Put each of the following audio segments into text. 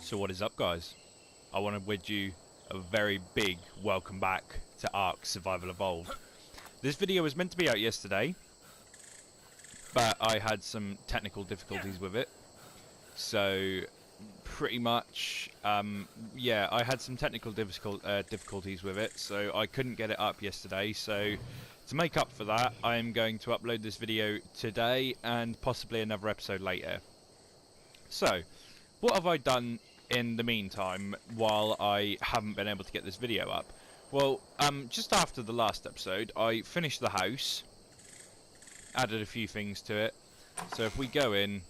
So what is up, guys? I want to bid you a very big welcome back to Ark Survival Evolved. This video was meant to be out yesterday, but I had some technical difficulties with it. So pretty much, yeah, I had some technical difficulties with it, so I couldn't get it up yesterday. So to make up for that, I am going to upload this video today and possibly another episode later. So, what have I done in the meantime while I haven't been able to get this video up? Well, just after the last episode, I finished the house, added a few things to it. So if we go in,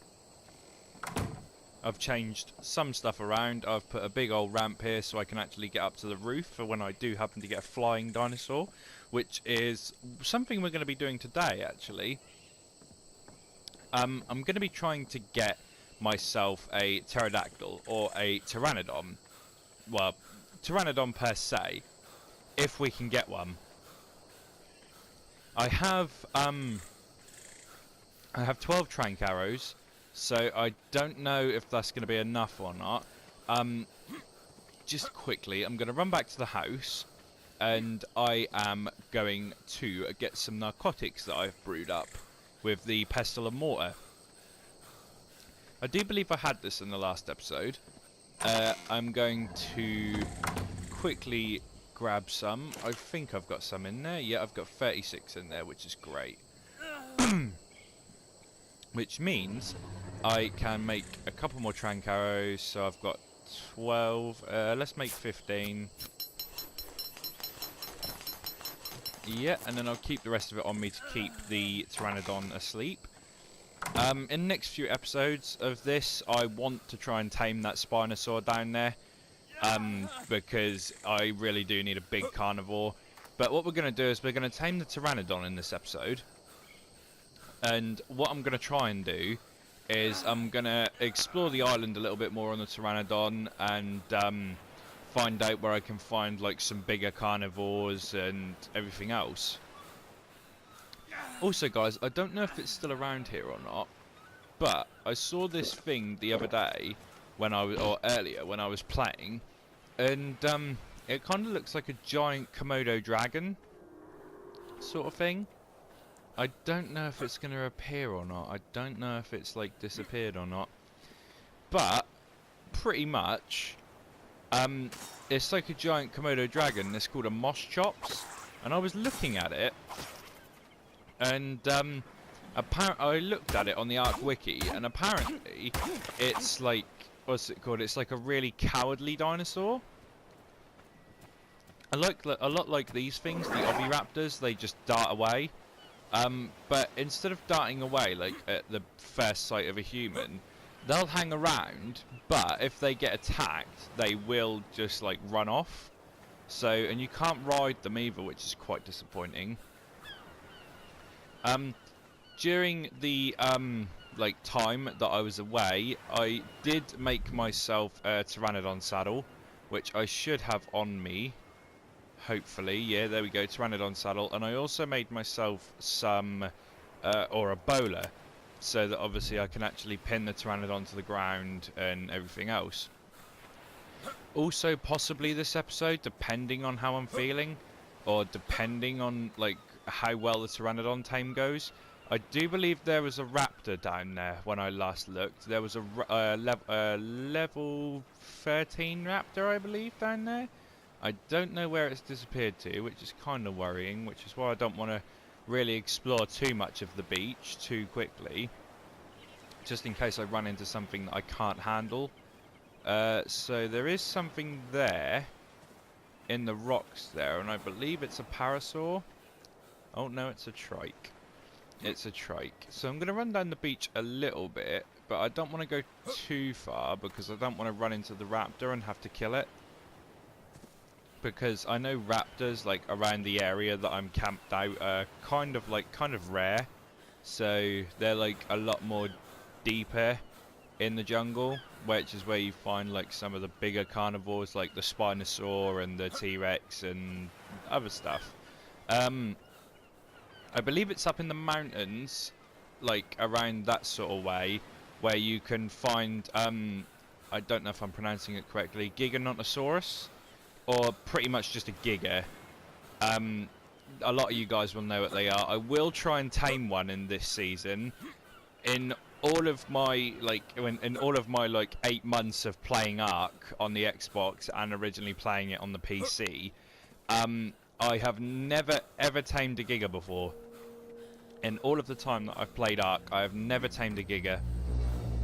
I've changed some stuff around. I've put a big old ramp here so I can actually get up to the roof for when I do happen to get a flying dinosaur, which is something we're going to be doing today, actually. I'm going to be trying to get myself a Pterodactyl or a Pteranodon. Well, Pteranodon per se, if we can get one. I have 12 trank arrows, so I don't know if that's going to be enough or not. Just quickly, I'm going to run back to the house, and I am going to get some narcotics that I've brewed up with the pestle and mortar. I do believe I had this in the last episode. I'm going to quickly grab some. I think I've got some in there. Yeah, I've got 36 in there, which is great. Which means I can make a couple more trank arrows. So I've got 12. Let's make 15. Yeah, and then I'll keep the rest of it on me to keep the Pteranodon asleep. In the next few episodes of this, I want to try and tame that Spinosaur down there, because I really do need a big carnivore. But what we're going to do is we're going to tame the Pteranodon in this episode, and what I'm going to try and do is I'm going to explore the island a little bit more on the Pteranodon and find out where I can find like some bigger carnivores and everything else. Also, guys, I don't know if it's still around here or not, but I saw this thing the other day when I was, or earlier when I was playing, and it kind of looks like a giant Komodo dragon sort of thing. I don't know if it's going to appear or not. I don't know if it's like disappeared or not, but pretty much, it's like a giant Komodo dragon. It's called a moss chops, and I was looking at it. And I looked at it on the Ark Wiki, and apparently it's like, what's it called? It's like a really cowardly dinosaur. A lot like these things, the Raptors, they just dart away. But instead of darting away like at the first sight of a human, they'll hang around. But if they get attacked, they will just like run off. So, and you can't ride them either, which is quite disappointing. During the like time that I was away, I did make myself a Pteranodon saddle, which I should have on me, hopefully. Yeah, there we go, Pteranodon saddle. And I also made myself some or a bowler, so that obviously I can actually pin the Pteranodon to the ground and everything else. Also, possibly this episode, depending on how I'm feeling, or depending on like how well the Pteranodon tame goes. I do believe there was a Raptor down there when I last looked. There was a level 13 Raptor, I believe, down there. I don't know where it's disappeared to, which is kind of worrying, which is why I don't want to really explore too much of the beach too quickly, just in case I run into something that I can't handle. So there is something there in the rocks there, and I believe it's a parasaur. Oh no, it's a trike. It's a trike. So I'm going to run down the beach a little bit, but I don't want to go too far because I don't want to run into the raptor and have to kill it. Because I know raptors like around the area that I'm camped out are kind of rare. So they're like a lot more deeper in the jungle, which is where you find like some of the bigger carnivores like the Spinosaur and the T-Rex and other stuff. I believe it's up in the mountains, like around that sort of way, where you can find I don't know if I'm pronouncing it correctly, Giganotosaurus, or pretty much just a Giga. A lot of you guys will know what they are. I will try and tame one in this season. In all of my like 8 months of playing Ark on the Xbox and originally playing it on the PC, I have never ever tamed a Giga before. In all of the time that I've played Ark, I have never tamed a Giga,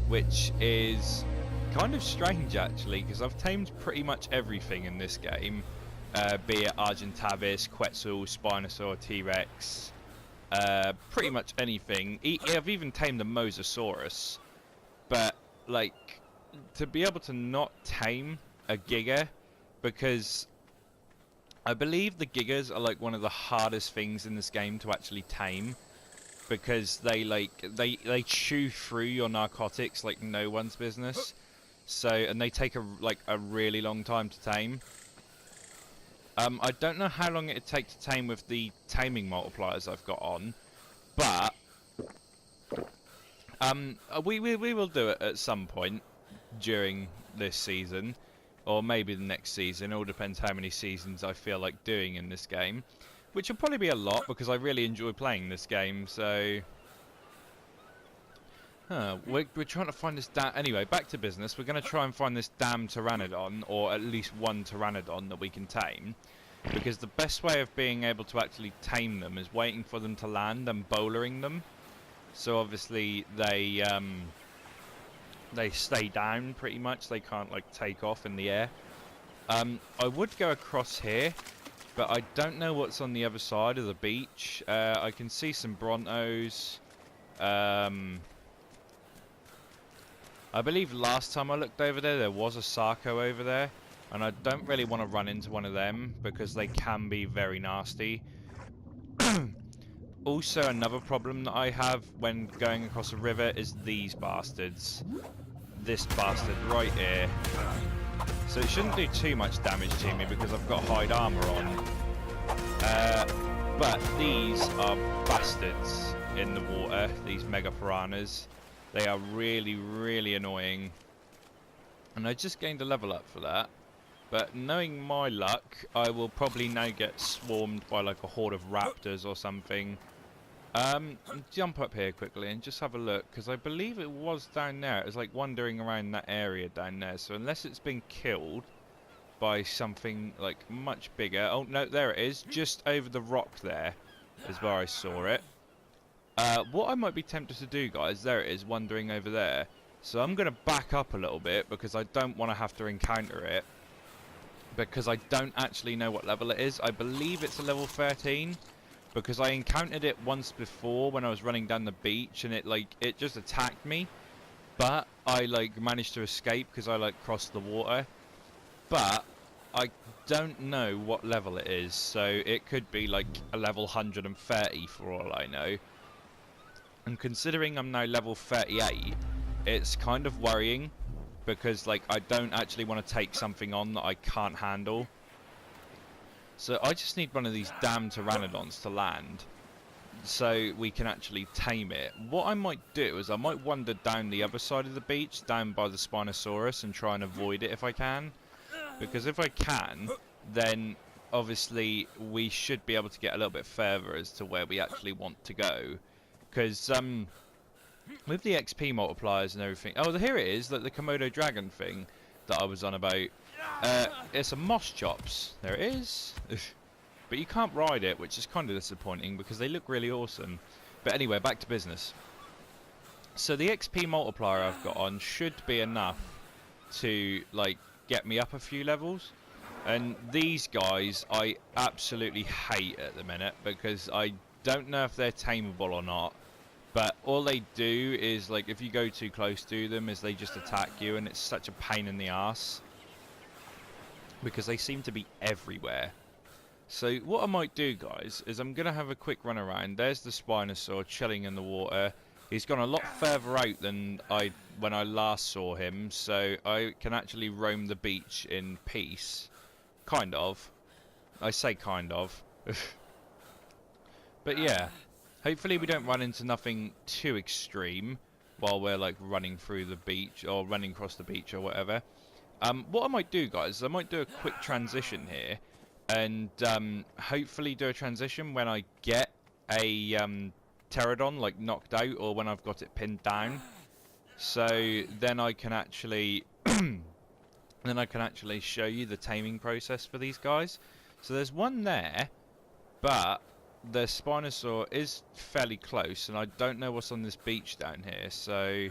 which is kind of strange actually, because I've tamed pretty much everything in this game, be it Argentavis, Quetzal, Spinosaur, T-Rex, pretty much anything. I've even tamed the Mosasaurus, but like to be able to not tame a Giga, because I believe the Gigas are like one of the hardest things in this game to actually tame, because they chew through your narcotics like no one's business. So, and they take a really long time to tame. I don't know how long it'd take to tame with the taming multipliers I've got on, but we will do it at some point during this season, or maybe the next season. It all depends how many seasons I feel like doing in this game, which will probably be a lot because I really enjoy playing this game. So we're trying to find this anyway, back to business. We're going to try and find this damn Pteranodon, or at least one Pteranodon that we can tame, because the best way of being able to actually tame them is waiting for them to land and bowlering them. So obviously they stay down pretty much. They can't like take off in the air. I would go across here, but I don't know what's on the other side of the beach. I can see some Brontos. I believe last time I looked over there was a Sarco over there, and I don't really want to run into one of them because they can be very nasty. Also, another problem that I have when going across a river is these bastards. This bastard right here. So it shouldn't do too much damage to me because I've got hide armor on. But these are bastards in the water, these mega piranhas. They are really, really annoying. And I just gained a level up for that. But knowing my luck, I will probably now get swarmed by like a horde of raptors or something. Jump up here quickly and just have a look, because I believe it was down there. It was like wandering around that area down there. So unless it's been killed by something like much bigger. Oh no, there it is, just over the rock there is where I saw it. What I might be tempted to do, guys, there it is, wandering over there. So I'm going to back up a little bit because I don't want to have to encounter it, because I don't actually know what level it is. I believe it's a level 13, because I encountered it once before when I was running down the beach, and it just attacked me. But I managed to escape because I crossed the water. But I don't know what level it is, so it could be like a level 130 for all I know. And considering I'm now level 38, it's kind of worrying, because I don't actually want to take something on that I can't handle. So I just need one of these damn Pteranodons to land, so we can actually tame it. What I might do is I might wander down the other side of the beach, down by the Spinosaurus, and try and avoid it if I can. Because if I can, then obviously we should be able to get a little bit further as to where we actually want to go. Because with the XP multipliers and everything... Oh, here it is, the Komodo dragon thing that I was on about. It's a Moss Chops. There it is. But you can't ride it, which is kind of disappointing because they look really awesome. But anyway, back to business. So the XP multiplier I've got on should be enough to get me up a few levels. And these guys I absolutely hate at the minute, because I don't know if they're tameable or not. But all they do is, if you go too close to them, is they just attack you, and it's such a pain in the ass, because they seem to be everywhere. So what I might do, guys, is I'm going to have a quick run around. There's the Spinosaur chilling in the water. He's gone a lot further out than when I last saw him, so I can actually roam the beach in peace. Kind of. I say kind of. But yeah. Hopefully we don't run into nothing too extreme. while we're like running through the beach or running across the beach or whatever. What I might do, guys, is I might do a quick transition here, and hopefully do a transition when I get a Pterodon like knocked out, or when I've got it pinned down. So then I can actually show you the taming process for these guys. So there's one there, but the Spinosaur is fairly close, and I don't know what's on this beach down here. So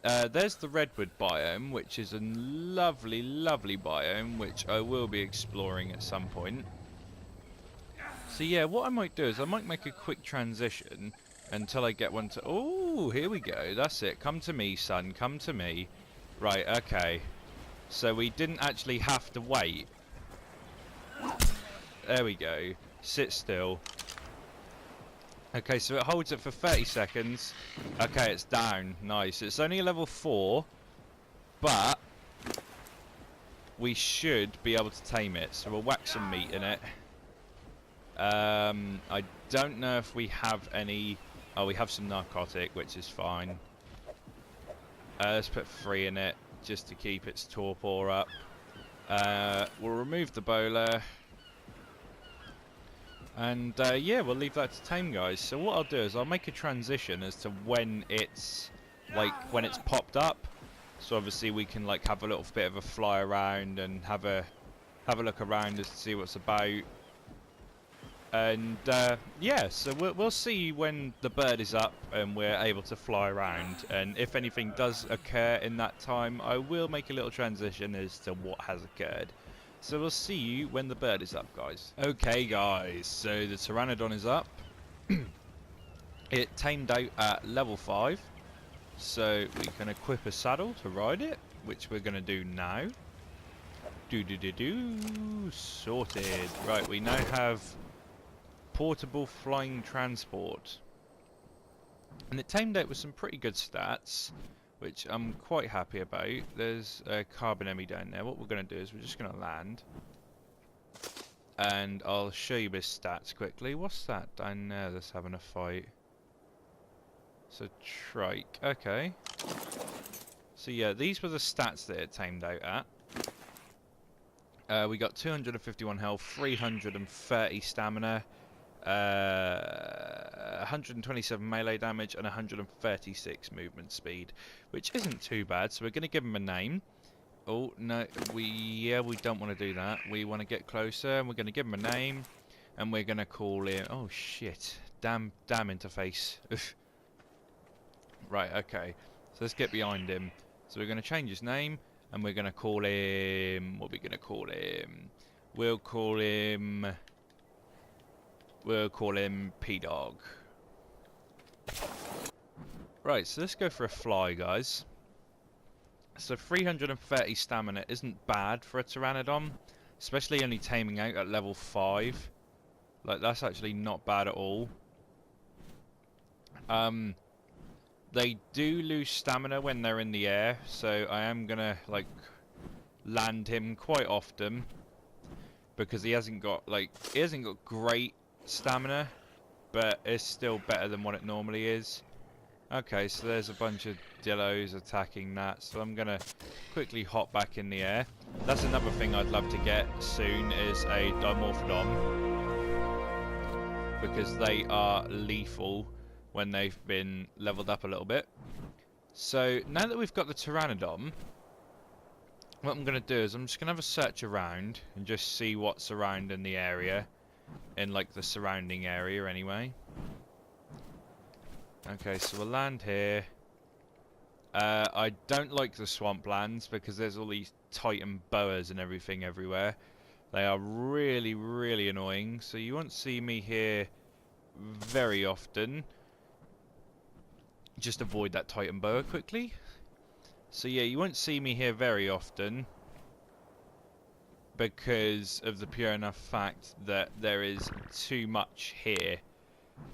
there's the redwood biome, which is a lovely, lovely biome, which I will be exploring at some point. So yeah, what I might do is I might make a quick transition until I get one to... Oh, here we go. That's it. Come to me, son. Come to me. Right, okay. So we didn't actually have to wait. There we go. Sit still. Okay, so it holds it for 30 seconds. Okay, it's down. Nice. It's only a level 4, but we should be able to tame it. So we'll whack some meat in it. I don't know if we have any... Oh, we have some narcotic, which is fine. Let's put 3 in it, just to keep its torpor up. We'll remove the bowler. And yeah, we'll leave that to tame, guys. So what I'll do is I'll make a transition as to when it's popped up. So obviously we can like have a little bit of a fly around and have a look around just to see what's about. And yeah, so we'll see when the bird is up and we're able to fly around. And if anything does occur in that time, I will make a little transition as to what has occurred. So we'll see you when the bird is up, guys. Okay, guys, so the Pteranodon is up. It tamed out at level 5. So we can equip a saddle to ride it, which we're going to do now. Sorted. Right, we now have portable flying transport. And it tamed out with some pretty good stats, which I'm quite happy about. There's a carbon emmy down there. What we're going to do is we're just going to land. And I'll show you his stats quickly. What's that down there that's having a fight? It's a trike. Okay. So yeah, these were the stats that it tamed out at. We got 251 health, 330 stamina, 127 melee damage, and 136 movement speed, which isn't too bad. So we're going to give him a name. Oh no, we don't want to do that. We want to get closer, and we're going to give him a name, and we're going to call him. Oh shit! Damn interface. Right. Okay. So let's get behind him. So we're going to change his name, and we're going to call him. What are we going to call him? We'll call him P-Dog. Right, so let's go for a fly, guys. So 330 stamina isn't bad for a Pteranodon, especially only taming out at level 5. Like, that's actually not bad at all. They do lose stamina when they're in the air, so I am gonna like land him quite often because he hasn't got great stamina, but it's still better than what it normally is. Okay, so there's a bunch of dillos attacking that, so I'm gonna quickly hop back in the air. That's another thing I'd love to get soon, is a Dimorphodon, because they are lethal when they've been leveled up a little bit. So now that we've got the Pteranodon, what I'm going to do is I'm just going to have a search around and just see what's around in the area, in like the surrounding area anyway. Okay, so we'll land here. I don't like the swamplands because there's all these Titan boas and everything everywhere. They are really, really annoying, so you won't see me here very often. Just avoid that Titan boa quickly. So yeah, you won't see me here very often because of the pure enough fact that there is too much here.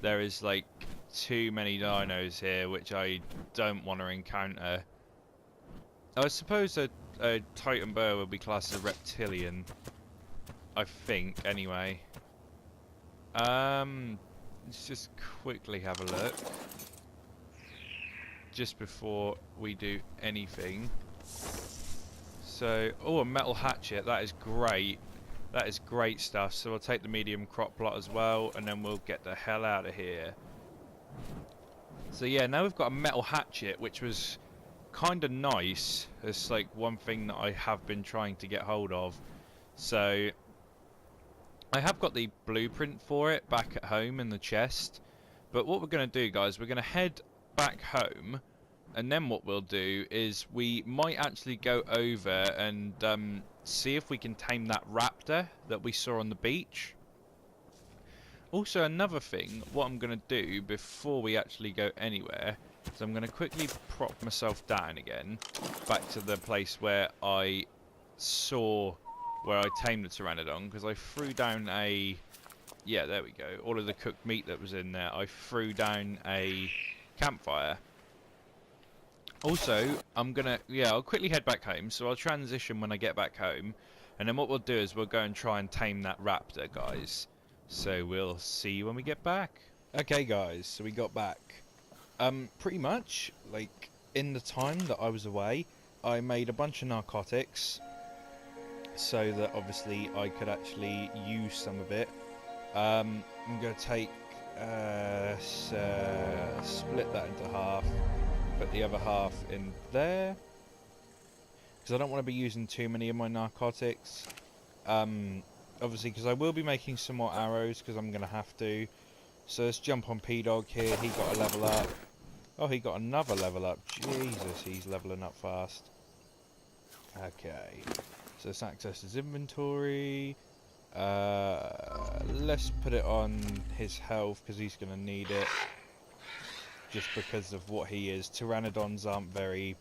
There is like too many dinos here, which I don't want to encounter. I suppose a Titan boa would be classed as a reptilian, I think, anyway. Let's just quickly have a look. just before we do anything. So, oh, a metal hatchet. That is great. That is great stuff. So we'll take the medium crop plot as well, and then we'll get the hell out of here. So yeah, now we've got a metal hatchet, which was kind of nice. It's like one thing that I have been trying to get hold of. So I have got the blueprint for it back at home in the chest. But what we're going to do, guys, we're going to head back home. And then what we'll do is we might actually go over and see if we can tame that raptor that we saw on the beach. Also, another thing, what I'm going to do before we actually go anywhere is I'm going to quickly prop myself down again, back to the place where I saw where I tamed the Pteranodon, because I threw down a... Yeah, there we go. All of the cooked meat that was in there, I threw down a campfire. Also, I'm going to... Yeah, I'll quickly head back home, so I'll transition when I get back home. And then what we'll do is we'll go and try and tame that raptor, guys. So we'll see you when we get back. Okay, guys, so we got back. Pretty much, like, in the time that I was away, I made a bunch of narcotics so that obviously I could actually use some of it. I'm going to take, split that into half, put the other half in there, because I don't want to be using too many of my narcotics. Obviously, because I will be making some more arrows, because I'm going to have to. So let's jump on P-Dog here. He got a level up. Oh, he got another level up. Jesus, he's leveling up fast. Okay. So let's access his inventory. Let's put it on his health, because he's going to need it. Just because of what he is. Pteranodons aren't very...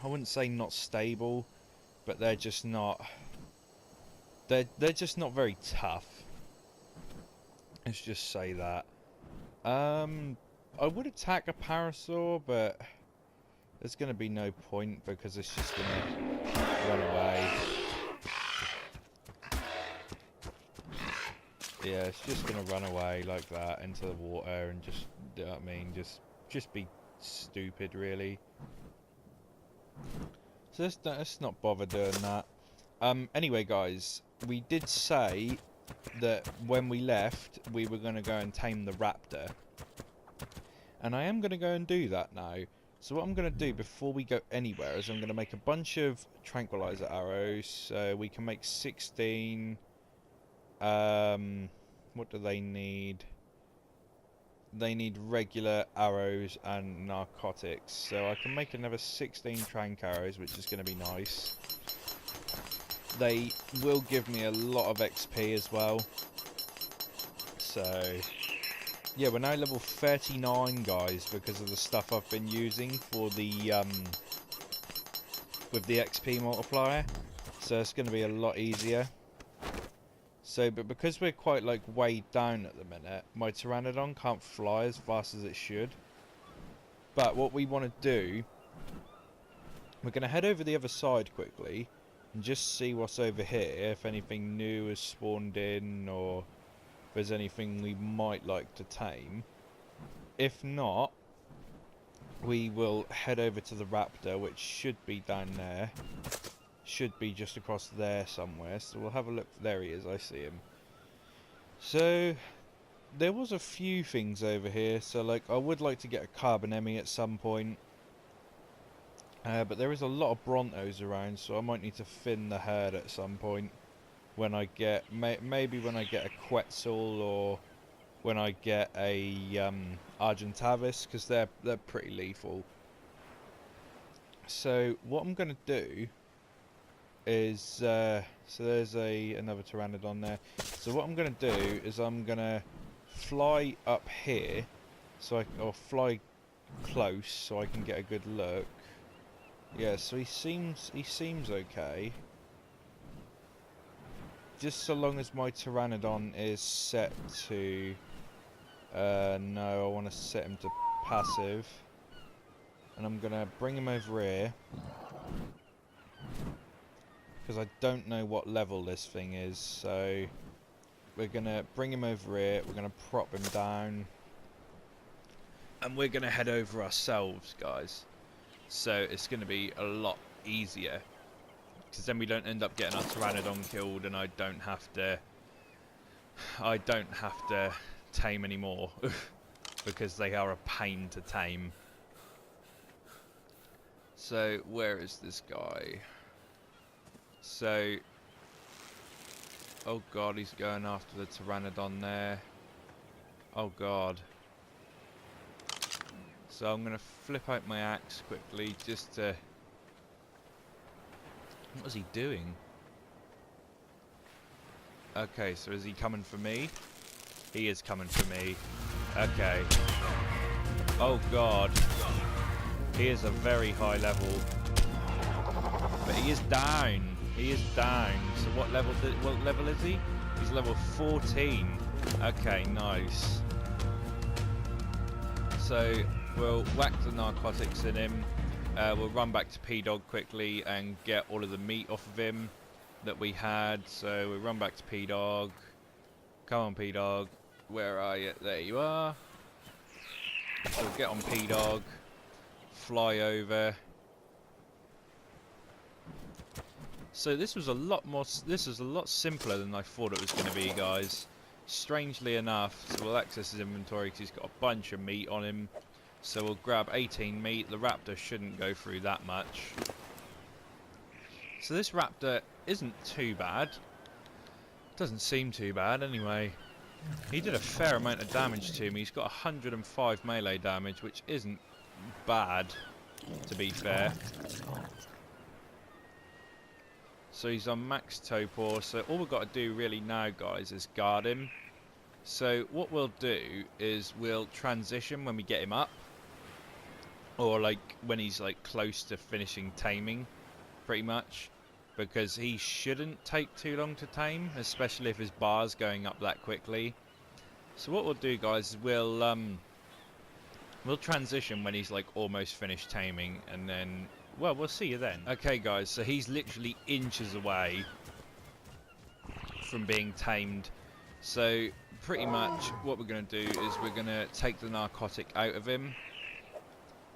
I wouldn't say not stable, but they're just not... They're just not very tough. Let's just say that. I would attack a parasaur, but there's going to be no point because it's just going to run away. Yeah, it's just going to run away like that into the water and just, you know what I mean, just be stupid, really. So let's not bother doing that. Anyway, guys, we did say that when we left, we were going to go and tame the raptor. And I am going to go and do that now. So what I'm going to do before we go anywhere is I'm going to make a bunch of tranquilizer arrows. So we can make 16. What do they need? They need regular arrows and narcotics. So I can make another 16 trank arrows, which is going to be nice. They will give me a lot of XP as well. So yeah, we're now level 39, guys, because of the stuff I've been using for the with the XP multiplier. So it's going to be a lot easier. So, but because we're quite like weighed down at the minute, my Pteranodon can't fly as fast as it should. But what we want to do, we're going to head over the other side quickly and just see what's over here, if anything new has spawned in or if there's anything we might like to tame. If not, we will head over to the raptor, which should be down there. Should be just across there somewhere. So we'll have a look. There he is, I see him. So there was a few things over here. So like I would like to get a carbon Emmy at some point. But there is a lot of Brontos around, so I might need to thin the herd at some point. When I get, maybe when I get a Quetzal or when I get a Argentavis, because they're pretty lethal. So what I'm going to do is, so there's another Pteranodon there. So what I'm going to do is I'm going to fly up here, or fly close so I can get a good look. Yeah, so he seems okay. Just so long as my Pteranodon is set to... no, I want to set him to passive. And I'm going to bring him over here. Because I don't know what level this thing is, so... We're going to bring him over here, we're going to prop him down. and we're going to head over ourselves, guys. So it's going to be a lot easier, because then we don't end up getting our Pteranodon killed, and I don't have to tame anymore, because they are a pain to tame. So where is this guy? So, oh god, he's going after the Pteranodon there. Oh god. So I'm going to flip out my axe quickly just to... What is he doing? Okay, so is he coming for me? He is coming for me. Okay. Oh god. He is a very high level. But he is down. He is down. So what level is he? He's level 14. Okay, nice. So we'll whack the narcotics in him. We'll run back to P-Dog quickly and get all of the meat off of him that we had. So we'll run back to P-Dog. Come on, P-Dog. Where are you? There you are. So we'll get on P-Dog. Fly over. So this was a lot simpler than I thought it was going to be, guys. Strangely enough, so we'll access his inventory because he's got a bunch of meat on him. So we'll grab 18 meat. The Raptor shouldn't go through that much. So this Raptor isn't too bad. Doesn't seem too bad anyway. He did a fair amount of damage to me. He's got 105 melee damage, which isn't bad, to be fair. So he's on max Topor, so all we've got to do really now, guys, is guard him. So what we'll do is we'll transition when we get him up, or like when he's like close to finishing taming, pretty much, because he shouldn't take too long to tame, especially if his bar's going up that quickly. So what we'll do, guys, is we'll transition when he's like almost finished taming, and then, well, we'll see you then. Okay, guys, so he's literally inches away from being tamed. So pretty much what we're going to do is we're going to take the narcotic out of him,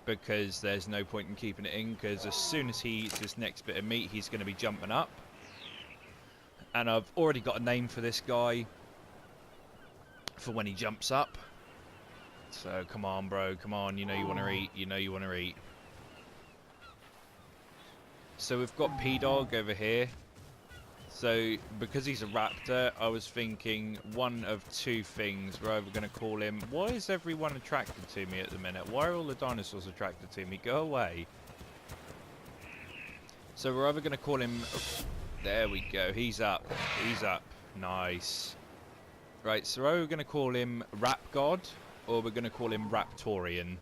because there's no point in keeping it in, because as soon as he eats this next bit of meat, he's going to be jumping up. And I've already got a name for this guy for when he jumps up. So come on, bro, come on, you know you want to eat, you know you want to eat. So we've got P-Dog over here. So because he's a raptor, I was thinking one of two things. We're either going to call him... Why is everyone attracted to me at the minute? Why are all the dinosaurs attracted to me? Go away. So we're either going to call him... There we go. He's up. He's up. Nice. Right, so we're going to call him Rap God, or we're going to call him Raptorian.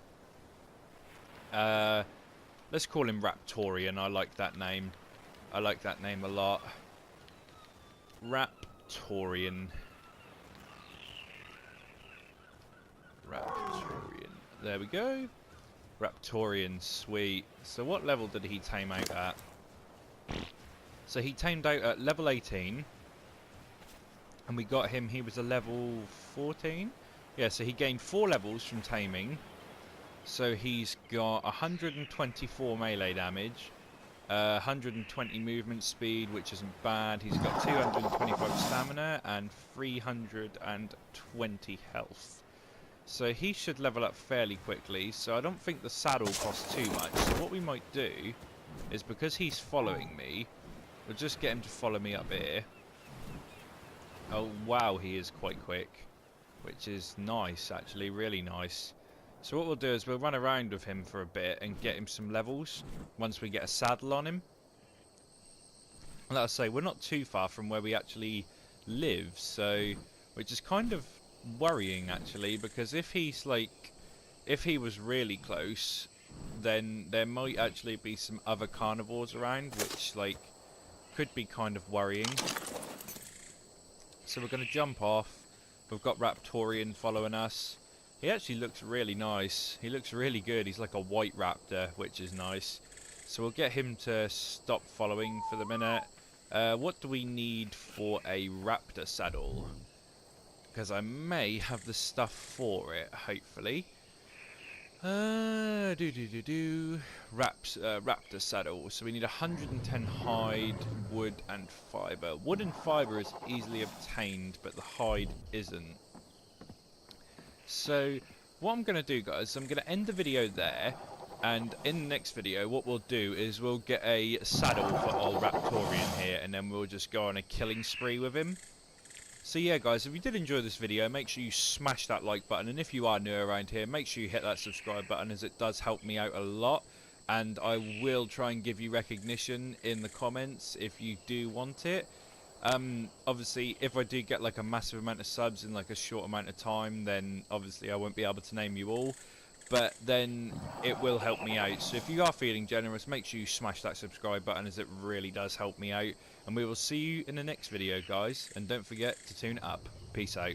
Let's call him Raptorian. I like that name. I like that name a lot. Raptorian. Raptorian. There we go. Raptorian, sweet. So what level did he tame out at? So he tamed out at level 18. And we got him, he was a level 14? Yeah, so he gained 4 levels from taming. So he's got 124 melee damage. 120 movement speed, which isn't bad. He's got 225 stamina and 320 health. So he should level up fairly quickly. So I don't think the saddle costs too much. So what we might do is, because he's following me, we'll just get him to follow me up here. Oh wow, he is quite quick, which is nice, actually, really nice. So what we'll do is we'll run around with him for a bit and get him some levels once we get a saddle on him. And like I say, we're not too far from where we actually live, so which is kind of worrying, actually, because if he's like, if he was really close, then there might actually be some other carnivores around, which like could be kind of worrying. So we're going to jump off. We've got Raptorian following us. He actually looks really nice. He looks really good. He's like a white raptor, which is nice. So we'll get him to stop following for the minute. What do we need for a raptor saddle? Because I may have the stuff for it, hopefully. Raptor saddle. So we need 110 hide, wood, and fiber. Wood and fiber is easily obtained, but the hide isn't. So what I'm going to do, guys, I'm going to end the video there. And in the next video, what we'll do is we'll get a saddle for old Raptorian here, and then we'll just go on a killing spree with him. So yeah, guys, if you did enjoy this video, make sure you smash that like button, and if you are new around here, make sure you hit that subscribe button, as it does help me out a lot, and I will try and give you recognition in the comments if you do want it. Obviously, if I do get like a massive amount of subs in like a short amount of time, then obviously I won't be able to name you all, but then it will help me out. So if you are feeling generous, make sure you smash that subscribe button, as it really does help me out. And we will see you in the next video, guys, and don't forget to tune up. Peace out.